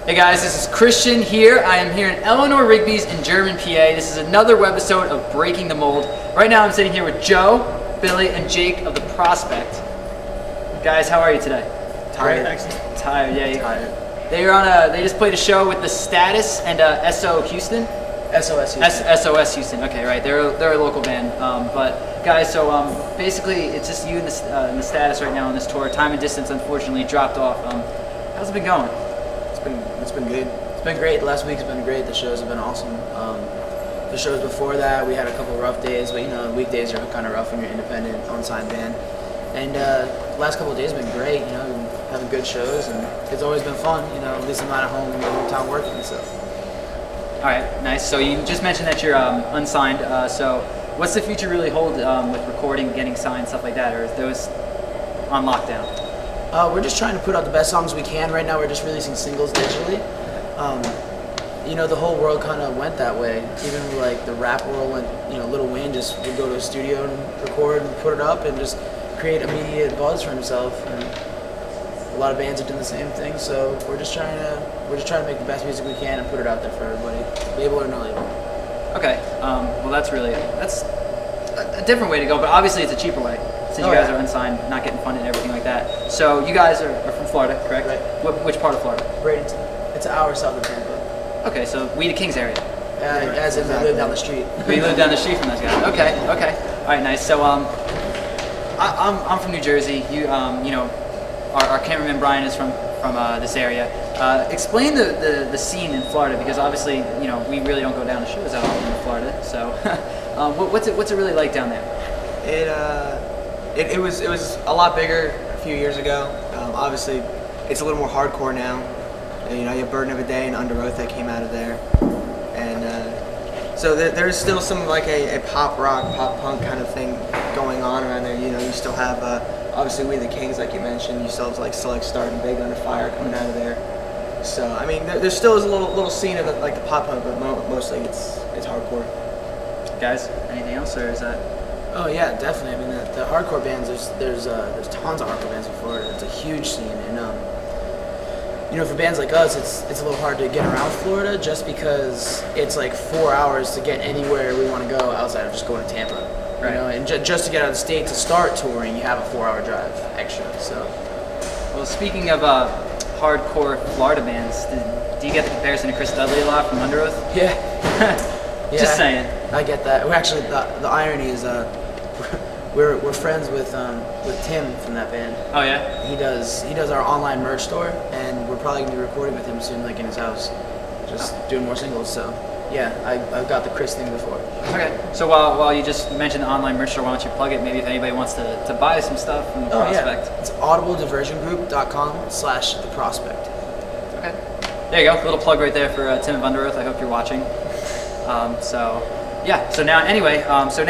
Hey guys, this is Christian here. I am here in Eleanor Rigby's in German, PA. This is another webisode of Breaking the Mold. Right now I'm sitting here with Joe, Billy, and Jake of The Prospect. Guys, how are you today? Tired. Tired, yeah. Tired. They just played a show with The Status and SO Houston. SOS Houston. SOS Houston. Okay, right. They're a local band. But guys, so basically it's just you and the Status right now on this tour. Time and Distance unfortunately dropped off. How's it been going? It's been good. It's been great. The last week's been great. The shows have been awesome. The shows before that, we had a couple rough days, but weekdays are kind of rough when you're independent, on-sign band. And the last couple of days have been great. Having good shows, and it's always been fun. At least I'm not at home all the time working and stuff. All right, nice. So you just mentioned that you're unsigned. So what's the future really hold with recording, getting signed, stuff like that, or is those on lockdown? We're just trying to put out the best songs we can. Right now we're just releasing singles digitally. The whole world kind of went that way. Even like the rap world went, Lil Wayne just would go to a studio and record and put it up and just create immediate buzz for himself. And a lot of bands are doing the same thing. So we're just trying to make the best music we can and put it out there for everybody, label or no label. Okay. Well, that's a different way to go, but obviously it's a cheaper way. Since you guys are unsigned, not getting funded and everything like that. So you guys are from Florida, correct? Right. Which part of Florida? Bradenton. It's an hour south of Tampa. Okay, so we the Kings area. As in we live down the street. We live down the street from those guys. Okay. All right, nice. So I'm from New Jersey. Our cameraman Brian is from this area. Explain the scene in Florida, because obviously we really don't go down to shows that often in Florida. So what's it really like down there? It was a lot bigger a few years ago. Obviously, it's a little more hardcore now. You have Burden of a Day and Under Oath that came out of there, and so there's still some like a pop rock, pop punk kind of thing going on around there. You still have obviously We the Kings, like you mentioned. You still have like Select Start and Big Under Fire coming out of there. So I mean, there still is a little scene of like the pop punk, but mostly it's hardcore. Guys, anything else, or is that? Oh yeah, definitely. I mean, the hardcore bands. There's tons of hardcore bands in Florida. It's a huge scene, and for bands like us, it's a little hard to get around Florida just because it's like 4 hours to get anywhere we want to go outside of just going to Tampa. Right. And just to get out of the state to start touring, you have a 4-hour drive extra. So. Well, speaking of hardcore Florida bands, do you get the comparison to Chris Dudley a lot from Under Oath? Yeah. Just saying. I get that. We're actually the irony is we're friends with Tim from that band. Oh yeah. He does our online merch store, and we're probably gonna be recording with him soon, like in his house, just doing more singles. So yeah, I've got the Chris thing before. Okay. So while you just mentioned the online merch store, why don't you plug it? Maybe if anybody wants to buy some stuff from The Prospect. Yeah. It's audiblediversiongroup.com/The Prospect. Okay. There you go. Little plug right there for Tim of Under Oath. I hope you're watching. So now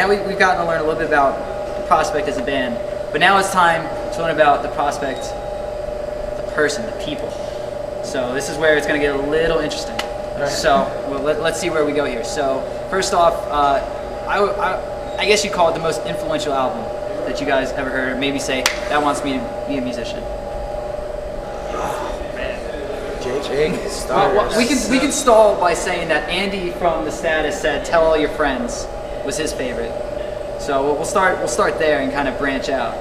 we've gotten to learn a little bit about The Prospect as a band, but now it's time to learn about The Prospect, the person, the people. So this is where it's going to get a little interesting. Right. So let's see where we go here. So first off, I guess you call it the most influential album that you guys ever heard, or maybe say that wants me to be a musician. Jake, well, we can stall by saying that Andy from The Status said "Tell All Your Friends" was his favorite. So we'll start there and kind of branch out.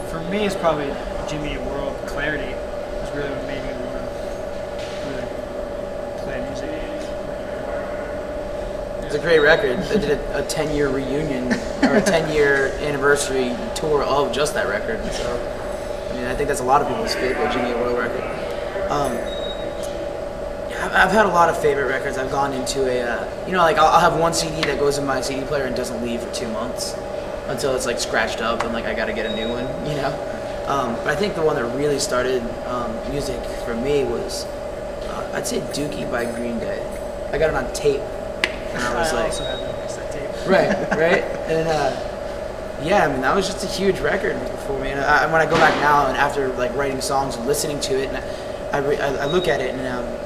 For me, it's probably Jimmy Eat World. Clarity is really what made me want to really play music. It's a great record. They did a 10-year reunion or a 10-year anniversary tour of just that record. So. I think that's a lot of people's favorite Jimmy Eat World record. I've had a lot of favorite records. I've gone into I'll have one CD that goes in my CD player and doesn't leave for 2 months until it's like scratched up and like I got to get a new one. But I think the one that really started music for me was I'd say Dookie by Green Day. I got it on tape, and I was like, also have that tape. right, and that was just a huge record for me. And when I go back now and after like writing songs and listening to it, and I look at it and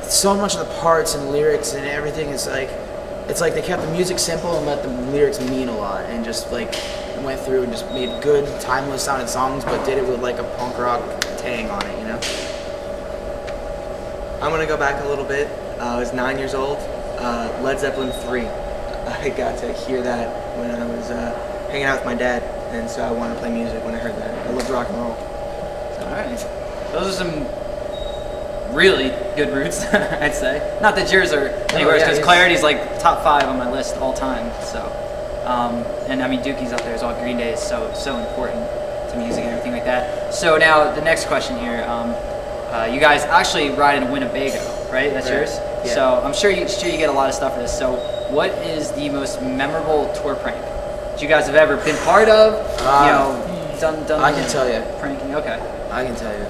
so much of the parts and lyrics and everything is like, it's like they kept the music simple and let the lyrics mean a lot, and just like went through and just made good, timeless sounding songs, but did it with like a punk rock decaying on it, you know? I'm gonna go back a little bit. I was 9 years old. Led Zeppelin 3. I got to hear that when I was hanging out with my dad, and so I wanted to play music when I heard that. I loved rock and roll. All right. Those are some really good roots, I'd say. Not that yours are anywhere, yeah, because he's- Clarity's like top 5 on my list all time. So, and I mean Dookie's up there as well. Green Day is so important to music and everything like that. So now the next question here. You guys actually ride in Winnebago, right? That's Right. yours. Yeah. So I'm sure you get a lot of stuff for this. So what is the most memorable tour prank that you guys have ever been part of? Done. I can tell you. Pranking. Okay. I can tell you.